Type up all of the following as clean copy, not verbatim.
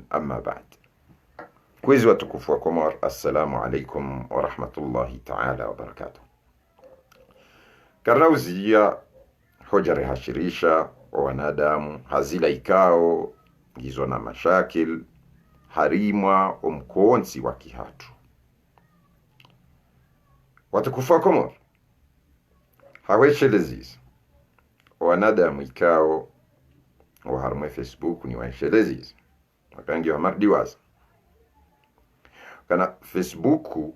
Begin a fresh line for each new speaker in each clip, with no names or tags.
amma ba'd. Kwezi watukufu wa Komor, assalamu alaikum wa rahmatullahi ta'ala wa barakatuh. Karnauzia hojare hashirisha wa wanadamu hazila ikao gizo na mashakil harimwa umkonsi wa kihatu. Watukufu wa Komor, haweshelezizi wanadamu ikao wa harumwe Facebook ni waeshelezizi wakangi wa mardiwaza kana Facebook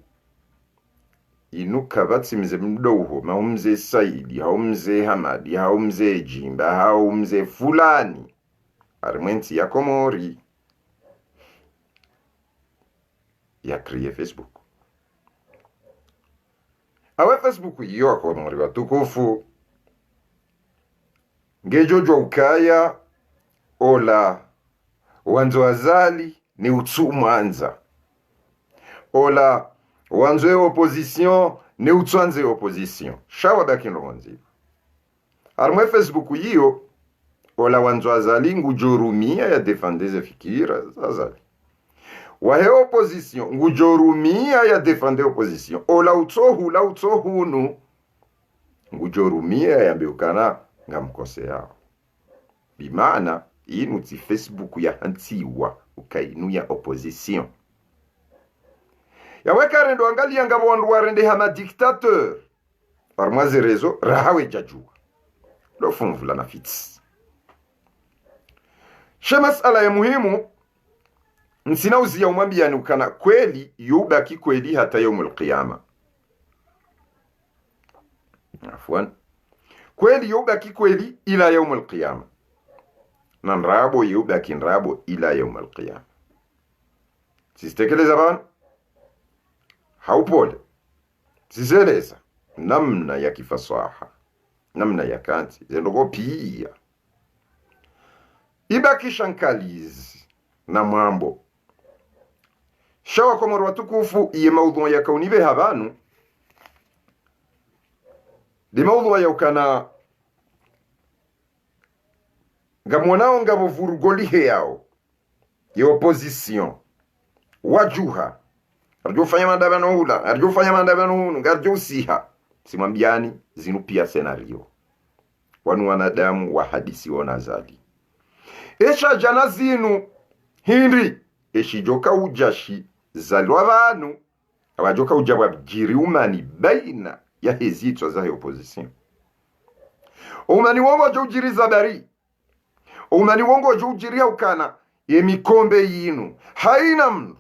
inuka batsimze mdouho maumze Saidi haumze Hamadi haumze Jimba haumze fulani armenti ya Komori ya kriye Facebook. Awe Facebook iyo Komori watukufu ngejojo ukaya ola wanzo azali ni utsumanza ola wanzo opposition ni utsanze opposition shawa bakino wanzi armwe Facebook hiyo ola wanzo azali ngujorumia ya defendeze fikira azali wahe opposition ngujorumia ya defende opposition ola utsohunu ngujorumia ya beukana ngamkose yao bimana inu ti Facebook ya hantiwa ukainu ya opposition ya wekare ndo angalia ngabo wandu warende hama dictateur armwaze rezo rahawe jajua lo funvula na fits shemas ala ya muhimu nsinauzi ya umwambia nukana kweli yubaki kweli hata yaumul qiyama afwan kweli yubaki kweli ila yaumul qiyama na nrabo yubaki nrabo ila yaumul qiyama sistekeleza bana haupole sizeleza namna ya kifasaha namna ya kanti zendogo pia ibaki shankalizi na mwambo shawa Komoro watukufu iye maudhu ya kaunibe habanu di maudhu ya ukana ngamonao ngabo vurugolihe yao ya opposition wajuha arjo fanya mandabano hula arjo fanya mandabano hunu ngarjo siha simambiani zinu pia senario wanu wanadamu wa hadisi wanazali esha jana zinu hindi eshijoka ujashi zalwa banu abajoka ujabwa jiri umani baina ya hezitwa za opposition umani wongo jo ujiri zabari umani wongo jo ujiri ukana yemikombe yinu haina mnu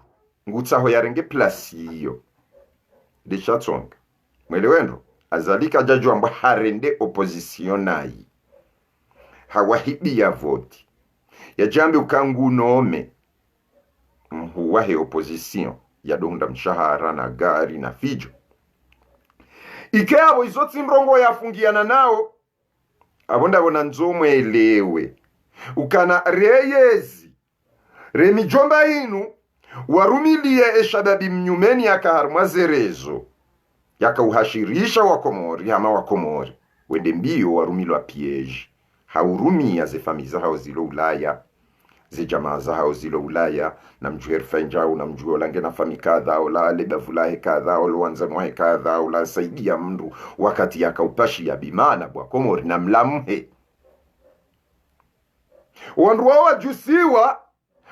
ngutsaho yarenge plasi hiyo deshatsonga mwelewendo azalika jajwa mba harende opposition nayi hawahidi ya voti ya jambi ukangu nome mhuwahe opposition ya donda mshahara na gari na fijo ikeabo izoti mrongo yafungiana nao abonda bona nzomwe elewe ukana reyezi remijomba inu warumilie eshababi mnyumeni yakaharmazerezo yakauhashirisha wa Komori hama wa Komori wende mbio warumilwa pieji haurumia ze famiza hao zilo Ulaya ze jamaa za hao zilo Ulaya na mjuher fenjao na mjuho lange na fami kadha ola lebavulahe kadha ola wanzanwahe kadha ola saidia mndu wakati yakaupashi ya bimana bwa Komori na mlamhe wandu wawa jusiwa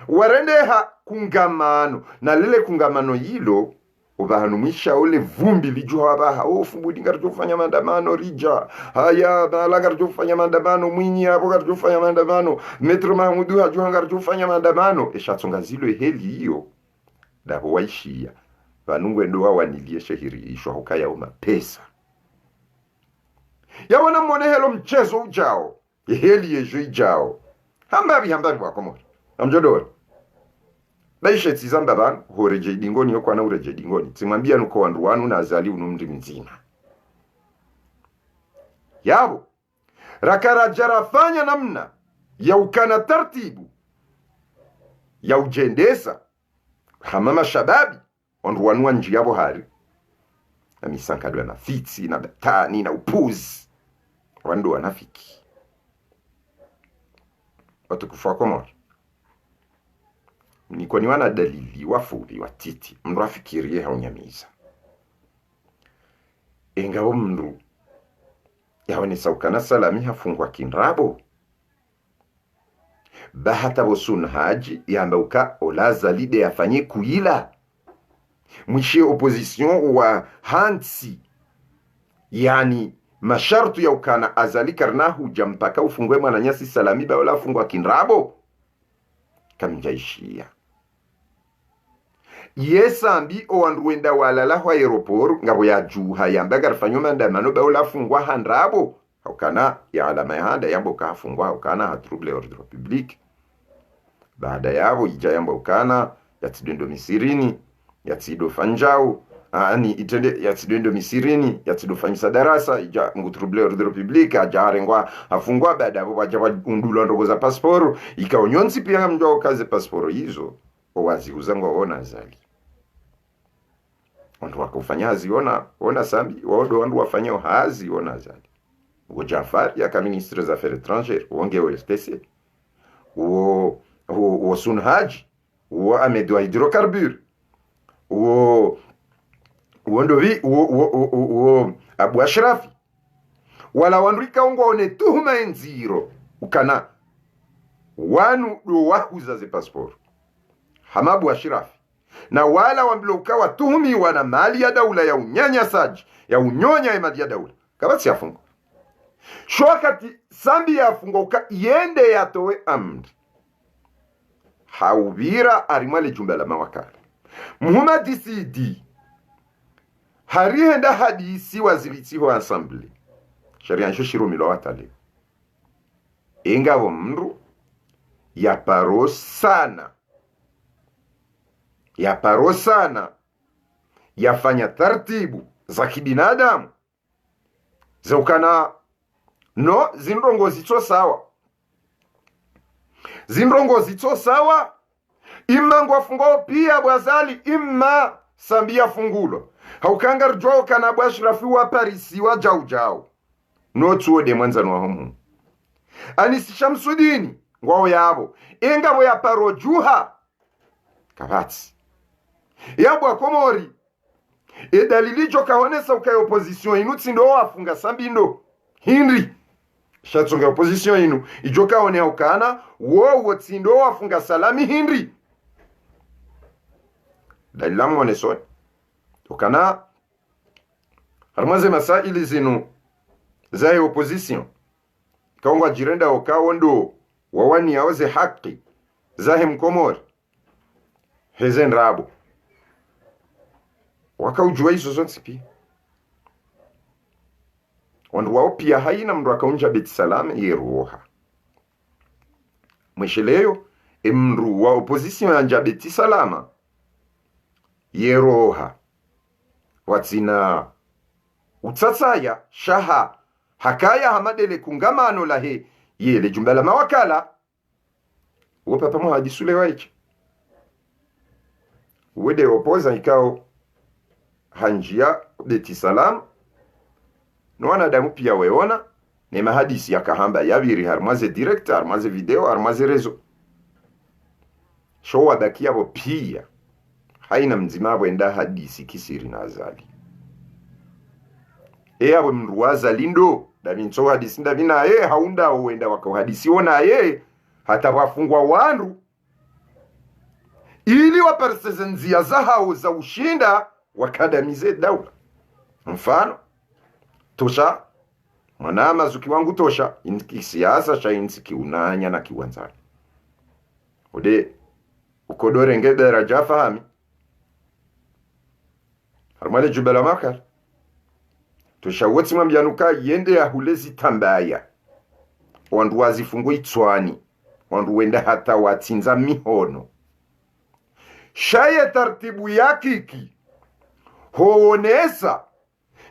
warendeha kungamano na lile kungamano yilo ubahanumisha ule vumbi lijuha wabaha fumudi ngarjufanya mandamano rija haya bala ngarjufanya mandamano mwinyi hapo ngarjufanya mandamano Metro Mahmudu hajuha ngarjufanya mandamano eshatsonga zilo heli hiyo dabo waishia vanungwe ndoa wanilie shehiri ishwa hukaya pesa yabona mwone helo mchezo ujao heli yejo ijao hambabi wa Komori amjodori Baishe tizamba banu horeje dingoni yoko na ureje dingoni timwambia nuko wandu wanu na azali unumri mzima yabo rakara jarafanya namna ya ukana tartibu ya ujendesa hamama shababi wandu wanu wanji yabo hari na misankadwa na fitsi na batani na upuzi wandu wanafiki watu kufa Komori ni kwa ni wana dalili wafubi watiti mndu afikirie haunyamiza ingao mndu yaone saukana salami hafungwa kinrabo bahata bosun haji yambauka olaza lide yafanye kuila mwishe opposition wa hansi yani mashartu ya ukana azali karnahu jampaka ufungwe mwananyasi salami ba wala fungwa kinrabo kamjaishia yesambi owanduenda walala ho aeroport ngabo ya juha yamba garfanyo mandamano ba wala fungwa hanrabo ukana ya alama ya handa yambo kafungwa ukana ha trouble ordre public baada yabo ija yambo ukana yatidendo misirini yatido fanjao ani itende yatidendo misirini yatido fanyisa darasa ija ngu trouble ordre public ajarengwa afungwa baada yabo baja undula ndogo za passport ikaonyonsi pia mjao kaze passport hizo owazi uzango ona zali wandu wakufanya haziona ona sambi waodo wandu wafanya hazi ona zali o Jafari aka ministre des affaires étrangères wonge o STC o Sunhaji o Ahmed wa hydrocarbure o ndovi o Abu Ashrafi wala wanrika ongo one tuhuma enziro ukana wanu do wahuza ze passport hama Abu Ashrafi na wala wambilo ukawa tuhumi wana mali ya daula ya unyanya saji ya unyonya ya mali ya daula kabati yafungo shwakati sambi yafungoka yende yatowe amri haubira arimwale jumba la mawakala Muhammad Sidi harihenda hadisi wazibitiho assembly sharia nshiro milo watale ingabo mndu yaparo sana yafanya taratibu za kibinadamu za ukana no zinrongozi to sawa imma ngwafungo pia bwazali imma sambia fungulo haukanga rjo kana bwashrafi wa Parisi wa jau no tuode mwanzano wa homu Anisi Shamsudini ngwao yabo ingabo ya paro juha kabati yabo akomori edalilijo kaonesa ukai opposition inutsi ndo wafunga sambindo Henry shatsonga opposition inu ijoka one ukana wo tsindo wafunga salami Henry dalilamu one so ukana harmaze masaili zinu za opposition kaungwa jirenda okawondo wawani yaoze haki zahe mkomori hezen rabo wakaujua hizo zonsi pia wandu wao pia haina mndu akaunja beti salame yeroha mwesheleyo mndu wa opposition anja beti salama yeroha watina utsatsaya shaha hakaya hamadele kungamano lahe yele jumba la mawakala wopa pamo hadisule waiche wede opoza ikao hanjia beti salam no wanadamu pia weona ne mahadisi ya kahamba yabiri harmaze direct harmaze video harmaze rezo showa dakia bo pia haina mzima wenda hadisi kisiri na azali abo mruwaza lindo davinso hadisi ndavina haunda wenda wakahadisi ona hata wafungwa wandu ili waparseze nzia zahao za ushinda wakadamize daula mfano tosha mwanama zuki wangu tosha inki siasa cha insi kiunanya na kiwanzani ode ukodore ngede raja fahami harmale jubala makar tosha woti mwambianuka yende ya hulezi tambaya wandu wazifungo itswani wandu wenda hata watinza mihono shaye tartibu yakiki hoonesa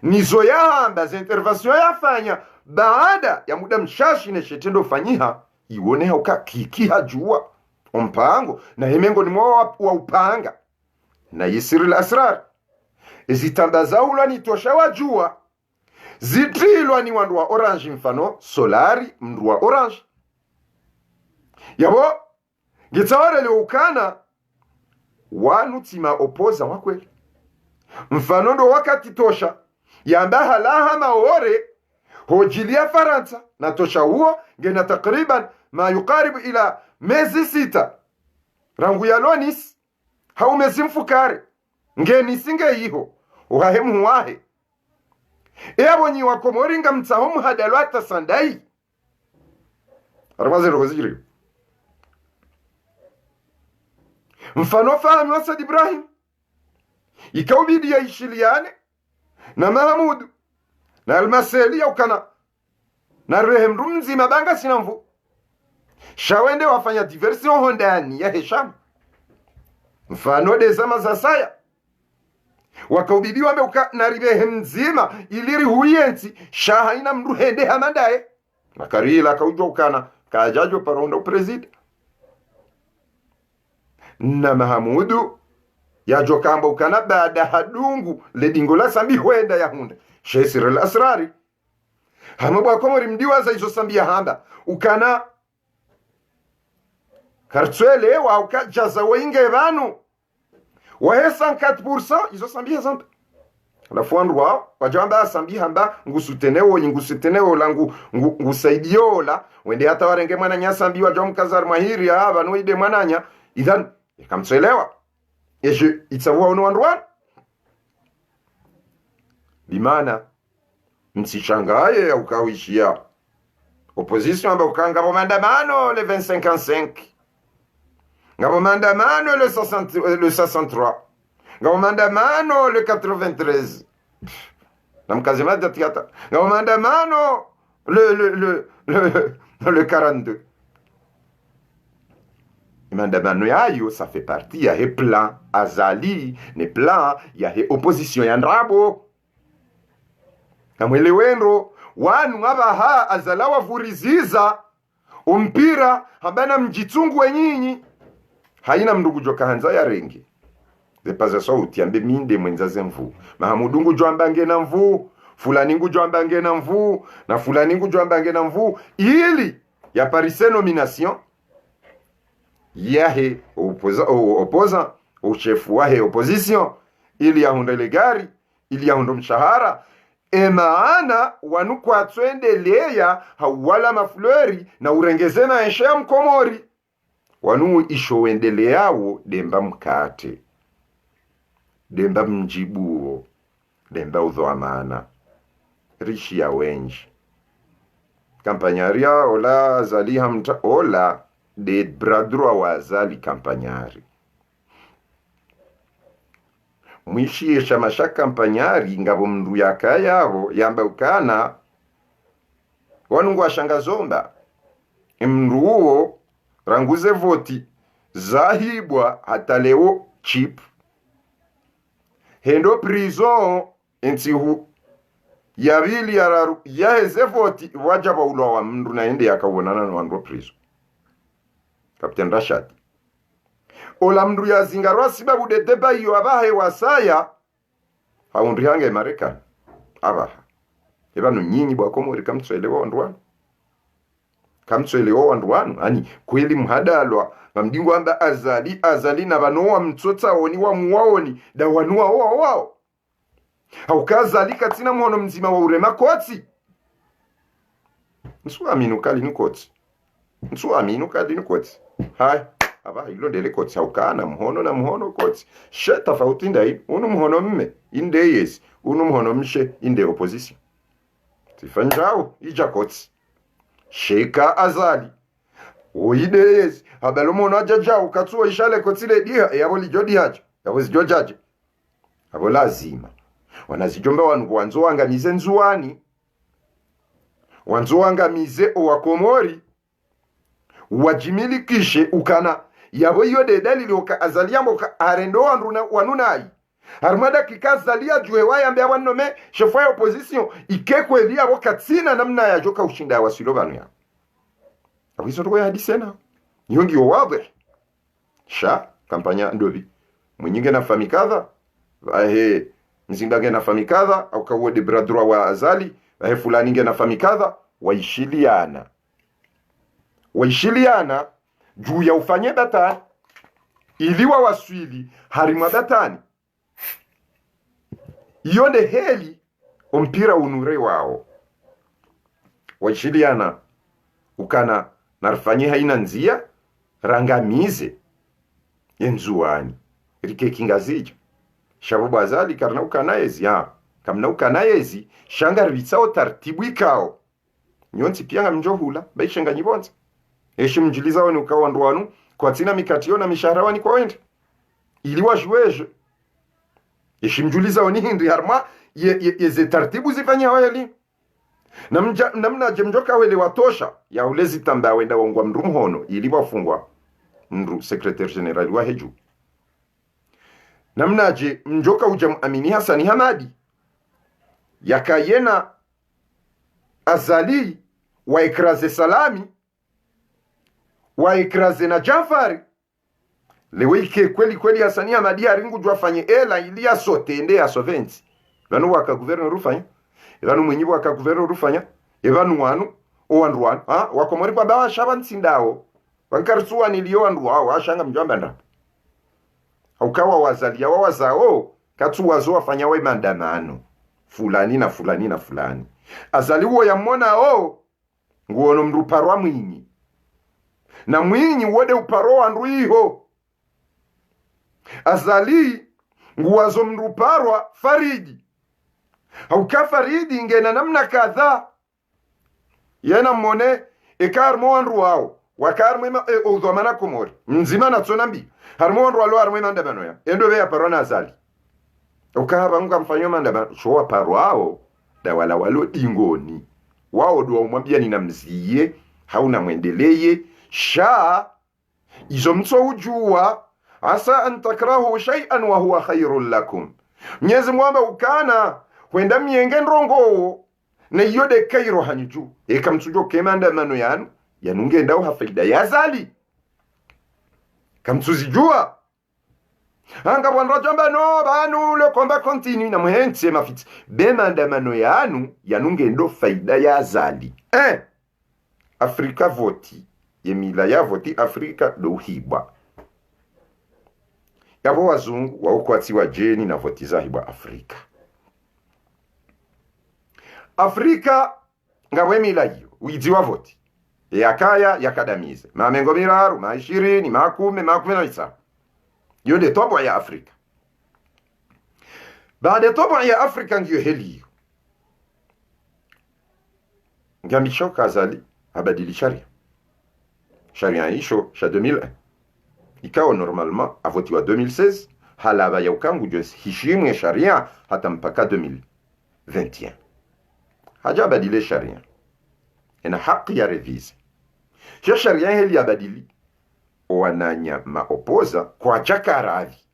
nizo yahamba za intervention yafanya baada ya muda mshashi ne shetendo fanyiha iwone hauka kiki hajua ompango na hemengo ni mwa wa upanga na yisiril asrar zitambaza ulwa ni tosha wajua zitrilwa ni wandu wa orange mfano solari mndu wa orange yabo gitaware le ukana wanu tima opoza wakweli. Mfano ndo wakati tosha yamba halaha maore hojilia Faransa na tosha huo ngena takriban ma yukaribu ila mezi 6 rangu ya lonis hau mezi mfukare ngeni singe hiho uhahemu wahe ebo nyi wakomori nga mtahomu hadalwata sandai arwaze roziri. Mfano fahamu wa Said Ibrahim ikaubidi ya ishiliane na Mahamudu na Almaseli ya ukana na rehemru mzima banga sinamvu shawende wafanya diversion hondani ya Hesham. Mfano de zama za saya wakaubidi wambe uka na ribehe mzima iliri huyensi shaha ina mru hende hamandae na karila kaujwa ukana kajajo paronda uprezida na Mahamudu yajo kamba ukana baada hadungu ledingola sambi huenda ya hunda Shesir al-Asrari hamabwa komori mdiwaza izo sambi ya handa ukana kartuele wa uka jaza weinge vanu wahe 104% izo sambi ya zamba la fuandwa wajamba sambi hamba ngusutenewo langu ngusaidiola wende hata warenge mwananya sambi wa jom kazar mahiri haba noide mwananya idhan ikamtselewa eje itsawa ono andwan bimana msichangaye au kawishia opposition amba ukanga bomandamano le 25-5 ngabo mandamano le 63 ngabo mandamano le 93 namkazima datiata ngabo mandamano le 42 mandamano yayo ça fait partie ya he plan azali ne plan ya he opposition ya ndrabo kamwele wendo wanu abaha azalawa vuriziza umpira habana mjitungu wenyinyi haina mndugu joka hanza ya rengi zepaza sauti ambe minde mwenzaze mvu Mahamudungu joambange na mvu fulani ngu joambange na mvu na fulani ngu joambange na mvu ili ya parise nomination yahe opposa au chef wahe opposition ili ya hundele gari ili ya hundo mshahara maana wanu kwa tuendelea hawala maflori na urengeze maisha ya mkomori wanu isho endeleao demba mkate demba mjibuo demba udhoamana rishi ya wenji kampanyaria ola zali hamta ola de bradroa wazali kampanyari mwishi shamasha kampanyari ngabo mndu yakayabo yamba ukana wanungu ashangazomba mndu huo ranguze voti zahibwa hata leo chip hendo prison ensihu yabili yararu yaheze voti wajaba ulo wa mndu naende yakawonana na wandu prison Captain Rashad ola mndu ya zingarwa sibabu de deba iyo abahe wasaya haundi hange Marekani abaha ebano nyinyi bwa komori kamtswelewa ndwanu kamtswelewa ndwanu ani kweli mhadalwa ngamdingo amba azali na banowa mtsotsa oni wa muwaoni da wanuwa wao haukazali katina mwono mzima wa urema kotsi nsuaminu kali nikotsi hai aba ilo dele kotsi haukana mhono kotsi she tofauti ndai unu mhono mme inde yes unu mhono mshe inde opposition tifanjao ija kotsi sheka azali oide yes habalo mona jaja ukatsuo ishale kotsile dia yabo lijodi haja yabo zijojaje abo lazima wanazijomba wanu wanzo wangamize nzuani wanzo wangamize owakomori wajimilikishe ukana yabo iyo de dalili oka azaliambo ka arendo wanunai armada kikazalia juwe wayambe abanome chefwa ya opposition ikekwe elia wakatsina namna ya joka ushinda wasilo banu ya abiso toko ya hadisena yongi wabe sha kampanya ndobi mwenyinge na famikadha ahe mzingage na famikadha au kawo de bradroa wa azali ahe fulani nge na famikadha waishiliana juu ya ufanye data iliwa waswili harimwa datani iyonde heli ompira unure wao washiliana ukana narfanye haina nzia rangamize yenzuani rike kingazija shabu bazali karna ukanaezi ya kamna ukanaezi shanga ribitsao tartibu ikao nyonsi pia mjohula baishenga nyibonza eshi mjiliza wani ukawa ndwanu kwa tina mikatio na mishahara wani kwa wende iliwa juweje eshi mjuliza wani hindi harma yeze tartibu zifanya wali namna jemjoka wele watosha ya ulezi tamba wenda wangwa mrumhono iliwa fungwa mru secrétaire général wa heju namna je mjoka ujam amini Hasani Hamadi yakayena azali wa ikraze Salami wa ikraze na Jafari leweke kweli Hasani Hamadi haringu jwafanye ela ilia sote ende ya soventi vanu waka gouverneur rufanya vanu mwenyibu waka gouverneur rufanya evanu wanu owanduwanu wakomori kwa bawa shaban sindao wankarsuwa niliyo wanduwao ashanga mjamba nda ukawa wazalia wawazao katu wazo wafanya we mandamano fulani na fulani na fulani azali uo ya mona nguono mruparwa mwinyi na mwinyi wode uparo wandu iho azali nguwazo mruparwa Faridi hauka Faridi ingena namna kadha yena mone ekarmo wandu wao wakarmo udhomana komori mzima na tsonambi harmo wandu walo harmo mandamano ya endo be aparona azali ukahaba nga mfanyo mandamano showa parwao da wala walo dingoni wao do umwambia nina mziye hauna mwendeleye sha izo mtso ujua asa an takrahu shay'an wa huwa khairul lakum Mwenyezi Mungu ukana kwenda mienge ndrongo na yode kairo haniju kamtujo kemanda mano yanu yanungenda uha faida yazali kamtuzijua anga bwanra jamba no banu le combat continue na muhense mafiti bemanda mano yanu yanungendo faida yazali Afrika voti yemila ya voti Afrika do hibwa yabo wazungu waukwati wa jeni na voti za hibwa Afrika ngabwe mila hiyo uidziwa voti yakaya yakadamize mamengo miraru 20 10 yode tobo ya Afrika baada tobo ya Afrika ngiyo heli ngamishoka azali abadili sharia hisho sha 2001 ikawa normalement avotiwa 2016 halaba ya ukangu jwesi hishimu ya sharia hata mpaka 2021 haja badile sharia ina haki ya revise sharia heli ya badili wananya maopoza kwa jaka radhi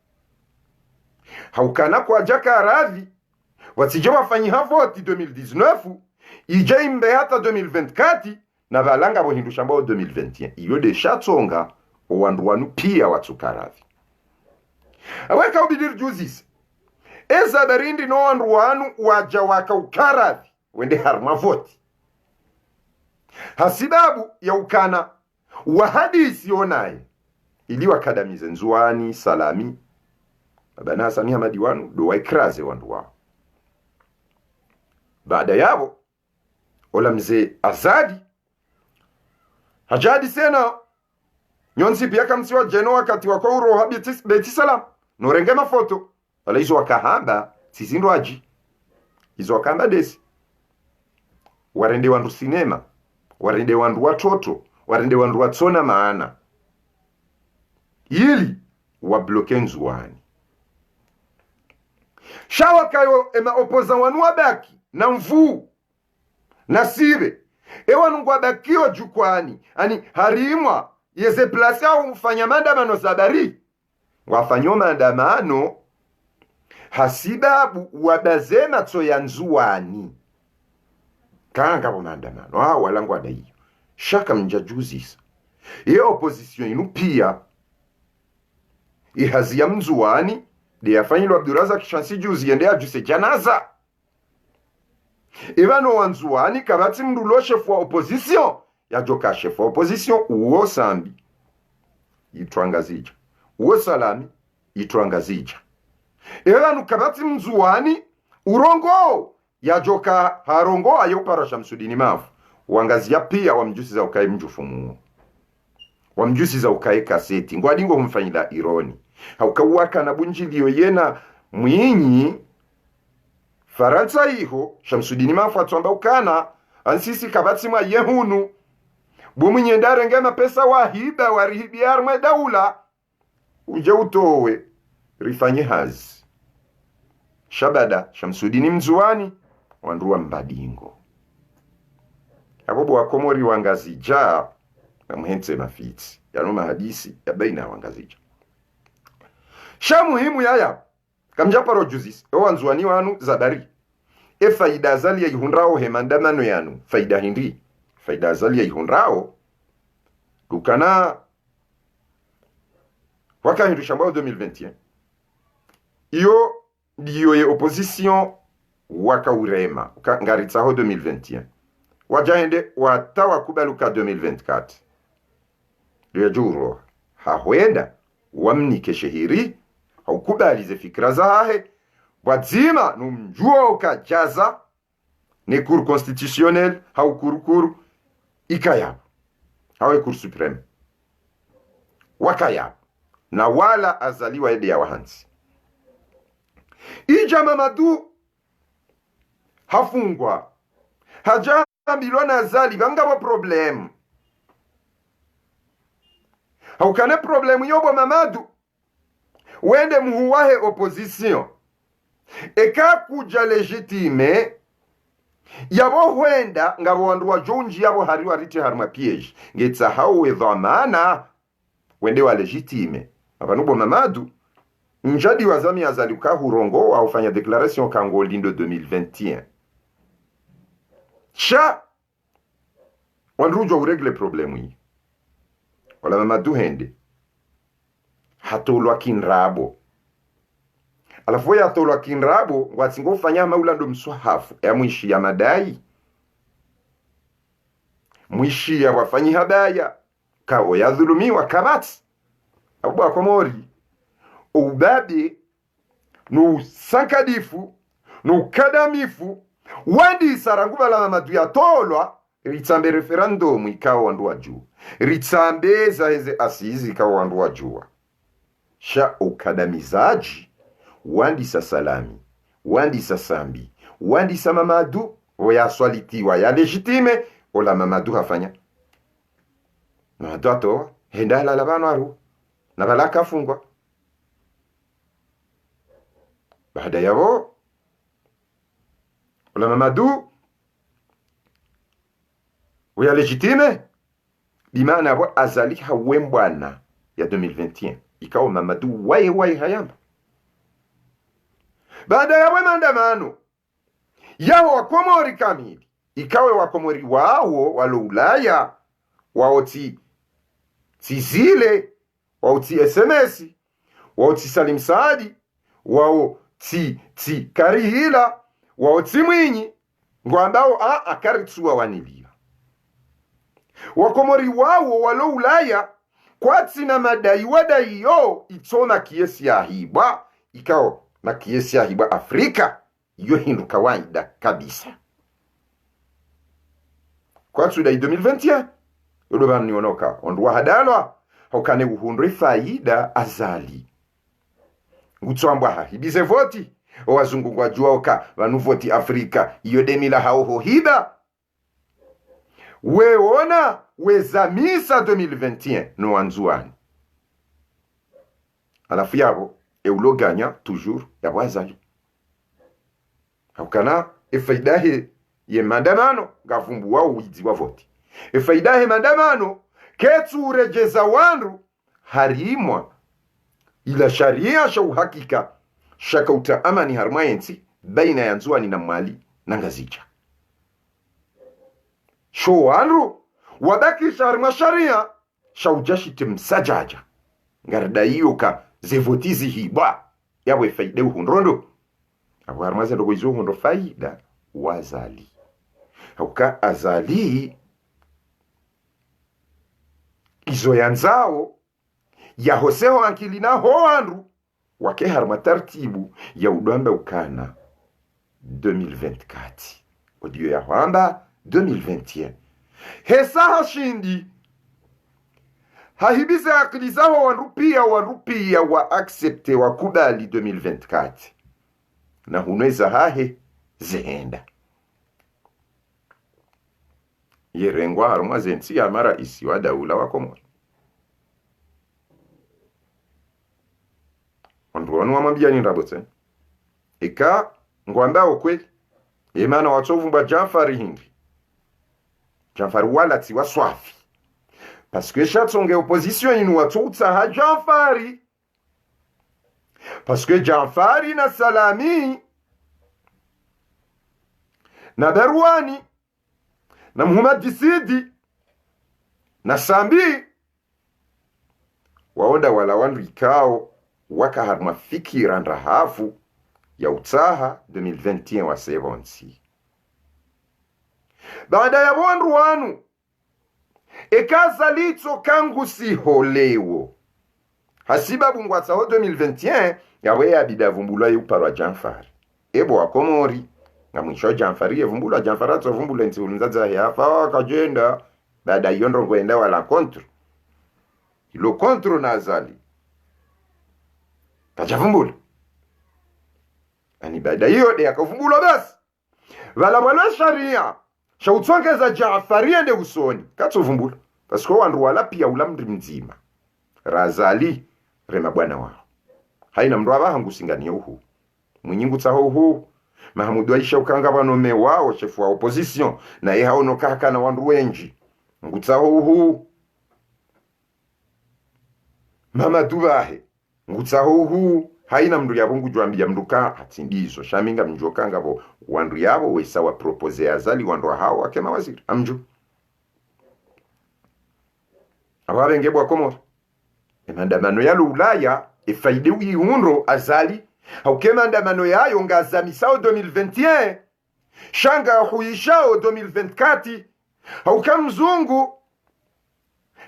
haukana kwa jaka radhi watije wafanyi havoti 2019 ije imbe hata 2024 na balanga bohindu shambao 2021 iyo de shatsonga wandu wanu pia watsukaradhi aweka ubidir juzis eza barindi no wandu wanu waja waka ukaradhi wende harma voti hasibabu ya ukana wa hadisi onaye ili wakadamize nzuani Salami bana Hasani Hamadi wanu do waikraze wandu wao baada yabo ola mzee Azadi hajadi sena nyonsi pia kamsiwa jeno wakati wako uroha beti Salam norenge mafoto wala hizo wakahamba sizindo aji hizo wakahamba desi warende wandu sinema warende wandu watoto warende wandu watsona maana ili wabloke nzuani shawa kayo ema opoza wanu wabaki na mvu na sire ewa nungu wabakio jukwani ani harimwa yeze plasi au mfanya mandamano sabari wafanyo mandamano hasibabu wabazema tso ya nzuani kanga bo mandamano walangu wadaiyo shaka mjajuzisa ye opposition inu pia ihazi ya mzuani de yafanyilo Abdurazak Shansi juzi yende ajuse janaza Evano wanzuani kabati mrulo chef wa opposition ya joka chef wa opposition uo sambi yitwangazija uwe salami itwangazija era nukabati mzuani urongo yajoka harongo ayopara Shamsudini Mafu wangazia pia wamjusi za ukae mjufumu wamjusi za ukae kaseti ngwadingo humfanyila ironi haukawaka na bunjilio yena mwinyi Faransa iho Shamsudini Mafu atuamba ukana ansisi kabati mwa yehunu bumunye ndarenge mapesa wahiba warihibia armwe daula uje utowe rifanye hazi shabada Shamsudini mzuani wanduwa mbadingo abobo wakomori wangazija na muhense mafiti yanuma hadisi ya baina wangazija sha muhimu yaya kamjaparo juzis wanzuani wanu zabari faida azali ya ihunrao hemandamano yanu faida hindi faida azali ya ihunrao dukana waka hindu shambao 2021 iyo ndiyo ye opposition waka urema ngaritsaho 2021 wajahende watawa kubaluka 2024 liya juro hahwenda wamnike shehiri haukubalize fikra zahe wadzima numjua ukajaza ne cour constitutionnel haukurukuru ikayab hawe cour supreme wakayab na wala azaliwa ede ya wahansi ija Mamadu hafungwa haja milona azali bangabo problem haukane problem yobo Mamadu wende muhuwahe opposition eka kuja legitime yabo huenda ngabo wandu wa jonji yabo hari warite harma piege ngetsa hawe dhamana wende wa legitime abanubo Mamadu njadi wazami azaluka hurongo wa ufanya declaration kango lindo 2021 cha wanrujo uregle problemu hii wala Mamadu hende hatolwa kinrabo alafu ya hatolwa kinrabo watsingo ufanya maula ndo mswahafu ya mwishi ya madai mwishi ya wafanyi habaya kao ya dhulumiwa kabati abu wakomori ubabi no sankadifu no kadamifu wandi saranguba la Mamadu ya tolwa ritsambe referendum ikawa wandu wa juu ritsambe za heze asizi ikawa wandu wa juu sha ukadamizaji wandi sa salami wandi sa sambi wandi sa Mamadu oya swalitiwa ya legitime ola Mamadu hafanya Mamadu ato henda la bano aru na balaka fungwa baada yabo ola Mamadu oya legitime bimana abo azali hawembwana ya 2021 ikawa Mamadu wae hayamba baada ya maandamano yao wakomori kamili ikawe wakomori wao walo Ulaya wao zile wao SMS wao Salim Saadi wao Karihila wao Mwinyi ngwambao akaritsuwa waniliwa wakomori wao walo Ulaya kwatsi na madai wadai yo itoma kiesi ya hibwa ikao na kiesi ya hibwa Afrika iyo hindu kawaida kabisa kwatsi dai 2021 yodo bani onoka ondu hadalwa hokane uhundre faida azali ngutswambwa hahibize voti wazungu kwa juoka vanu voti Afrika iyo demila hauho hida weona wezamisa 2021 no wanzuani alafu yabo euloganya toujours yabo azali haukana efaidahe ye mandamano gavumbu wao wizi wa voti efaidahe mandamano ketu urejeza wandu harimwa ila sharia sha uhakika shaka utaamani harmayensi baina ya nzuani na mali na ngazija sho wandu wabaki sharma sharia shaujashite msajaja ngarda iyo ka zevotizi hiba yawe faide uhunrondo abo harmaze ndogo izo hundo faida wazali hauka azali izo yanzao ya hoseho ankilina hoandu wake harma tartibu ya udwamba ukana 2024 odiyo ya hwamba 2021 hesa hashindi hahibize akili zao warupia wa accepte wa kubali 2024 na hunweza hahe zehenda yerengwa harumwa zensi ya mara isi wa daula wa Komoro wandu wanu wamambia ni rabote ika ngwanda okweli imana watovu mba Janfari hindi Janfari wala tiwa swafi parce que chatsonge opposition inu watutsa ha Janfari parce que Janfari na Salami na Berwani na Muhammad Jisidi na Sambi waonda wala wandu ikao waka harma fikira ndahafu ya utaha 2021 wa sevonsi baada ya wandu wanu ekaza litso kangu si holewo hasiba bungwatsa ho 2021 yawe ya bidavumbulwa yuparwa Janfari ebo akomori nga mwisho Janfari yevumbulwa Janfari atsovumbula nti unzaza yafa akajenda baada yondo kwenda wala contre ilo contre nazali kajavumbula ani baada hiyo de akavumbulwa basi wala mwala sharia shautsongeza Janfari ende usoni katsovumbula parce que wandu wala pia ula mri mzima razali rema bwana wao haina mndu abahangusingania uhu mwinyingu tsaho uhu Mahamudu Aisha ukanga banome wao chefu wa opposition na ye haono kaka na wandu wenji ngutsaho uhu mama dubahe ngutsaho uhu haina mndu yabungu jwambia mnduka atindizo shaminga mjokanga bo wandu yabo wesa wa propose azali wandu hao wake mawaziri amju ababenge bwa Komoro emandamano ya Ulaya efaide wihundo azali haukema ndamano yayo ngazamisao 2021 shanga huishao 2024 hauka mzungu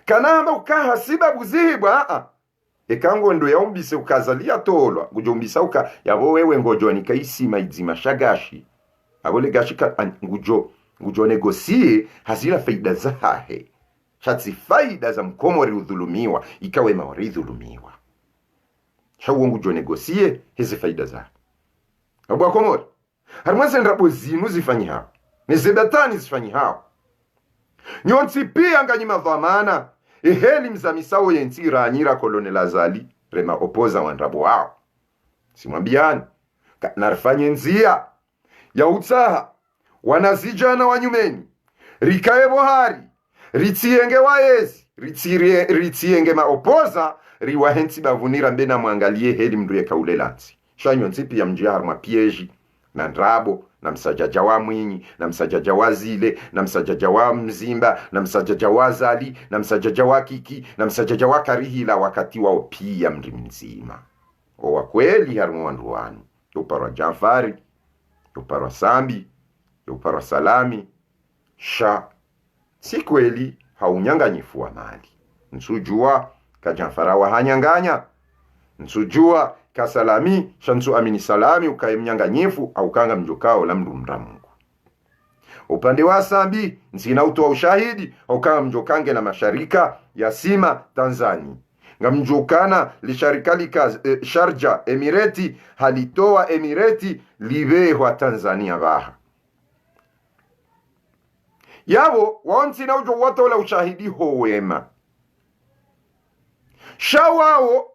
kanamba ukahasiba buzihibwa ekango ndo yaumbise ukazalia tolwa ngujombisa uka yabo wewe ngojoni kaisima izima shagashi abole gashika ngujo negosie hazila faida zahe shatsi faida za Mkomori udhulumiwa ikawe mawari dhulumiwa shawo ngujo negosie hizi faida za abwa Komori harumase ndrabo zinu zifanyi hao nizebatani zifanyi hao nyonsi pia nganyima dhamana eheli mzamisao yentira anyira Colonel Azali rema opoza wandrabo wao simwambiani narifanye nzia ya utaha wanazijana wanyumeni rikae bohari ritienge waezi ritienge maopoza riwahenti bavunira mbena mwangalie heli mnduye kaulelansi shanyo nzipi ya mjia haruma pieji na ndrabo na msajaja wa Mwinyi na msajaja wa Zile na msajaja wa Mzimba na msajaja wa Zali na msajaja wa Kiki na msajaja wa Karihila wakati wao pia mri mzima wa kweli haruma wandu wanu uparwa Janfari uparwa Sambi uparwa Salami sha si kweli haunyanganyifu wa mali nsujua ka Janfara wa hanyanganya nsujua ka Salami shansu amini Salami ukaye mnyanganyifu au kanga mjokao la mdumra Mungu upande wa Sambi nsina utoa ushahidi au kanga mjokange na masharika ya Sima Tanzania nga mjokana lisharika Sharja Emireti halitoa Emireti libehwa Tanzania baha yabo waonsi na ujo wata wala ushahidi hoema shawao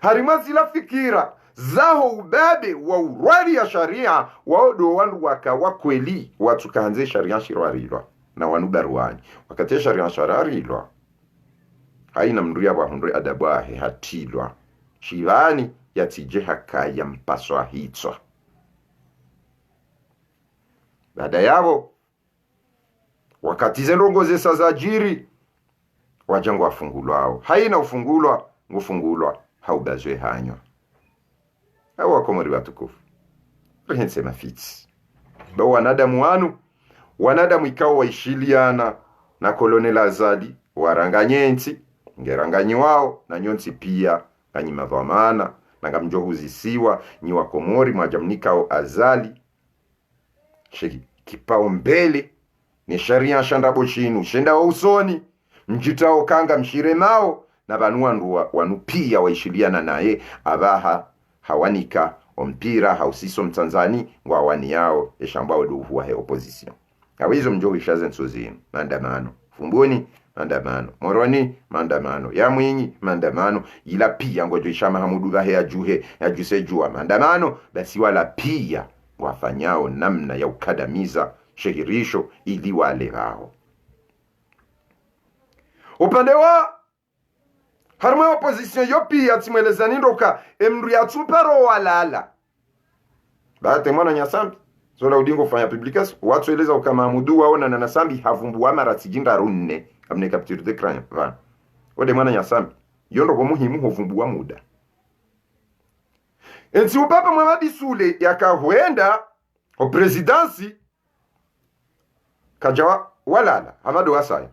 harimazi la fikira zaho ubabe wa urwari ya sharia waodo wandu wakawa kweli watu kahanze sharia shirwarilwa na wanu baruani wakati sharia shirarilwa haina mndu ya wahundwe adabahe hatilwa shivani yatije hakaya mpaswa hitswa baada yabo wakati zenrongoze sazajiri wajangu wafungulwao haina ufungulwa ngufungulwa haubazwe hanywa hawa Komori watukufu rehense mafitsi ba wanadamu wanu wanadamu ikawa waishiliana na Colonel Azali waranganyensi ngeranganyi wao na nyonsi pia kanyi madhamana na ngamjohuzi siwa nyi wa Komori mwajamnikao azali kipao mbele ni sharia shandabo chinu shenda wa usoni mjitao kanga mshiremao na banuandu wanupia waishiliana naye abaha hawanika ompira hausiso mtanzani ngwawani yao eshambao duhuwa he opposition awizo mjohu ishaze nsozinu maandamano fumbuni maandamano moroni maandamano ya mwinyi maandamano ila pia ngojo ishama hamudu he ajuhe ajuse jua maandamano basi wala pia wafanyao namna ya ukadamiza shehirisho ili wale wao upande wa harma opposition yo pia timwelezani ndoka emru ya tupero walala baate mwana nyasambi zola udingo fanya publication watu eleza ukama mudu waona na nasambi havumbu wa mara tijinda runne amne capture de crime va ode mwana nyasambi yondo ko muhimu hovumbu wa muda ensi upapa Mamadi Sule yakahuenda o presidency kajawa walala Hamadu Wasaya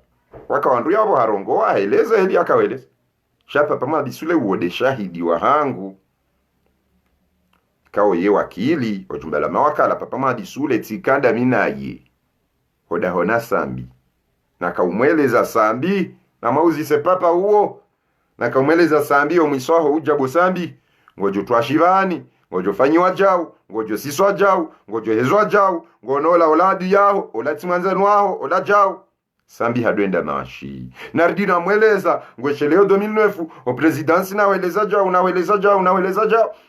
wakawandu yabo harongo waeleza hili akaweleza shapa Mamadi Sule uode shahidi wa hangu kao ye wakili ojumbala mawakala papa Mamadi Sule tikanda minaye hoda hona sambi na kaumweleza sambi na mauzi se papa uo na kaumweleza sambi omwisoho ujabo sambi ngojo twashivani ngojo fanyiwa jau ngojo siswa jau ngojo hezwa jau ngonola oladi yao olati mwanzanu wao ola jau sambi hadwenda mashi nardina mweleza ngwesheleo 2009 o presidency na weleza jau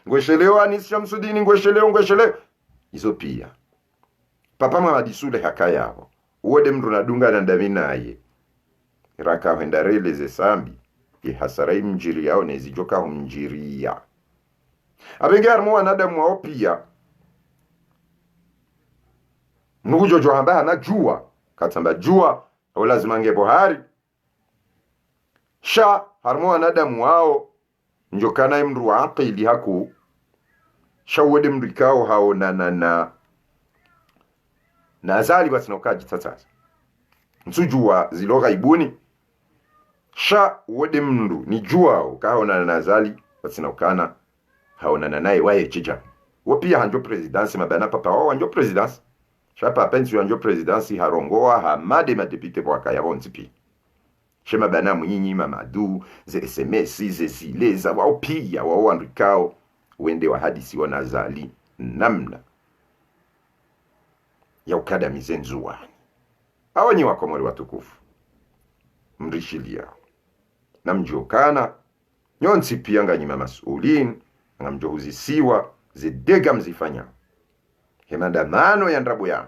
ngwesheleo Anis Shamsuddin ngwesheleo izo pia papa Mamadi Sule hakayabo uode mtu nadunga na ndaminaye raka henda releze sambi hasarai mjiri yao nezijoka humjiria abenge harmo wanadamu wao pia nujo johamba na jua katamba jua au lazima nge bohari sha harmo wanadamu wao njokana imru aqili haku shawode mrikao hao na azali batinokaji tatasa nsujua ziloga ibuni sha wode mndu ni jua ukaona na azali batinokana haonana naye wae chija wopia hanjo presidency mabana papa wao hanjo presidency shapa pensi hanjo presidency harongoa hamade madepite kwa kaya bonzipi shema bana munyinyi Mamadu ze SMS ze sileza wao pia wao andikao wende wa hadisi wana azali namna ya ukada mizenzuani awanyi wa Komori watukufu mrishilia na mjokana nyonsi pia nganyima masulin ngamjohuzi siwa zidega mzifanya he mandamano ya ndrabo yanu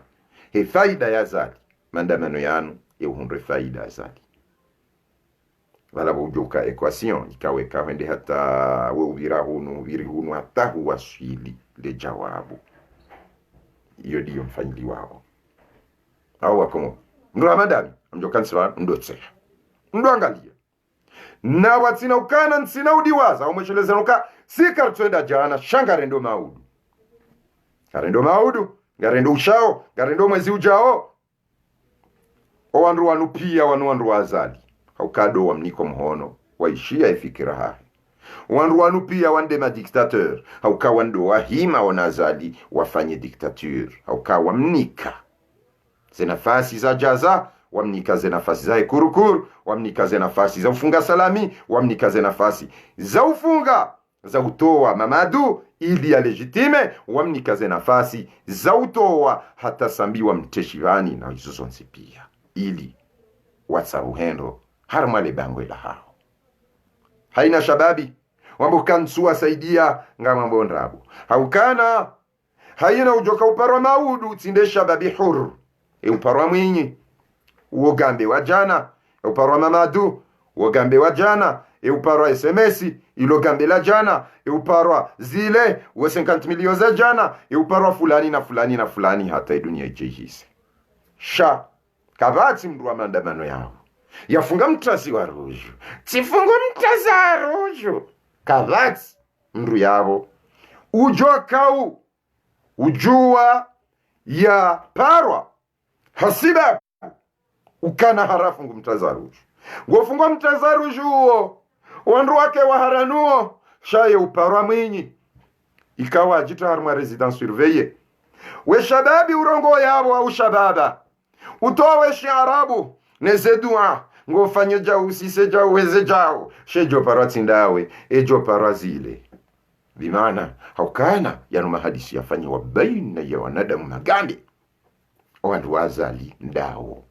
he faida ya zali mandamano yanu ya uhunre faida ya zali wala bujuka equation ikaweka wende hata we viri hunu hata huwasili le jawabu iyo diyo mfanyili wao au wakomo ndo amadami mjokansiwa ndotse ndo angalia na watina ukana nsina udiwaza umwesheleza nuka sika tuenda jana shangarendo maudu garendo maudu garendo ushao garendo mwezi ujao owandu wanupia wanuandu wazali haukado wa mniko mhono waishia ifikira hahi wandu wanupia wande ma dictateur hauka wando wahima wanazali wafanye dictature hauka wamnika zenafasi za jaza wamnika zenafasi za kurukuru wamnika zenafasi za ufunga salami wamnika zenafasi za ufunga za utoa Mamadu ili ya legitime wamnika zenafasi za utoa hata sambi wa mteshivani na izuzonsi pia ili watsaruhendo harmale bangwe la hao haina shababi wambukansuwa saidia ngama mbondrabu haukana haina ujoka uparwa maudu tinde shababi huru uparwa mwinyi uogambe wa jana uparwa Mamadu uogambe wa jana uparwa SMS ilogambe la jana uparwa zile uwe 50 milioni za jana uparwa fulani na fulani na fulani hata dunia ijehise sha kabati mdu wa maandamano yao yafunga mtasi wa ruju tifunga mtasi wa ruju kabati mdu yabo ujokau ujua ya parwa hasiba ukana harafu ngumtaza ruju ngofungwa mtazaru juo wandu wake waharanuo shaye uparwa mwinyi ikawa ajitaharumwa residence surveye we shababi urongo yabo au shababa utowe shiarabu neze dua ngofanye jao usise jao weze jao shejo parwa tindawe ejo parwa zile bimana haukana yanu mahadisi yafanyiwa baina ya wanadamu magambi wandu wazali ndao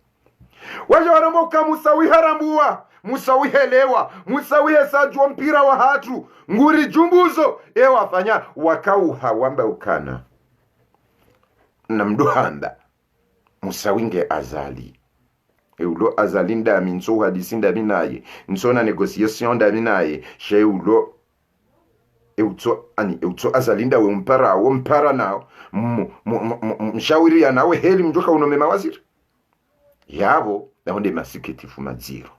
waja wanamoka musawi harambua musawi helewa musawi hesajwa mpira wa hatu nguri jumbuzo wafanya wakauha wamba ukana na mduhanda musawinge azali ulo azali ndami nso hadisi ndami naye nso na negotiation ndami naye she ulo euto azalinda we mpara nao mshawiri ya nawe heli mjoka unome mawaziri yabo nahonde masiketifu maziro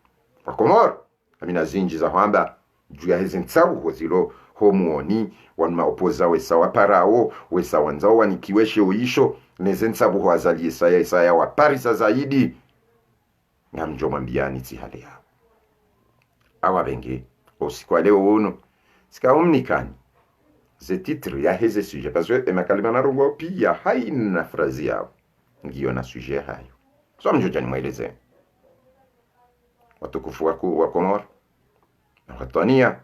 kwa Komoro amina zinji za hwamba juu ya hizi nsabu hozilo homuoni wanuma opoza wesa waparao wesa wanzao wanikiweshe uisho neze nsabu huazali isaya waparisa zaidi nga mjoma mbiani tihale yao awa benge osikwa leo uno sika umnikani ze titre ya heze sujet parce que emakalima na rungo pia haina frazi yao ngiyo na sujet hayo so mjojani mweleze watukufu wa Komoro na watania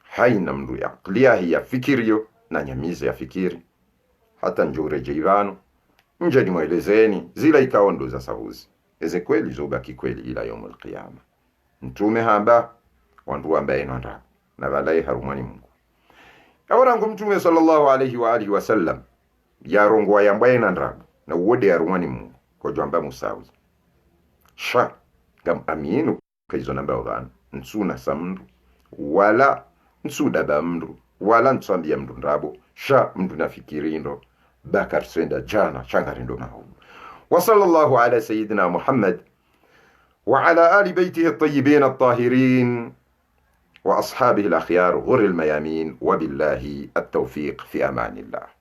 haina mdu ya aklia ya fikirio na nyamize ya fikiri hata njure jeivano mjani mwelezeni zila ikaondo za sahuzi eze kweli zobaki kweli ila yomul qiyama mtume hamba wandu ambaye nonda na balai harumani Mungu kawarangu mtume sallallahu alayhi wa alihi wasallam yarongwa yambaye nandrabu na uwode harumani Mungu kwa jamba musawi sha gam aminu kaizo namba ogana nsuna samndu wala nsuda bamndu wala nsambia mndu ndrabo sha mndu nafikirindo bakar senda jana changarindo mahu وصلى الله على سيدنا محمد وعلى آل بيته الطيبين الطاهرين وأصحابه الأخيار غر الميامين وبالله التوفيق في أمان الله.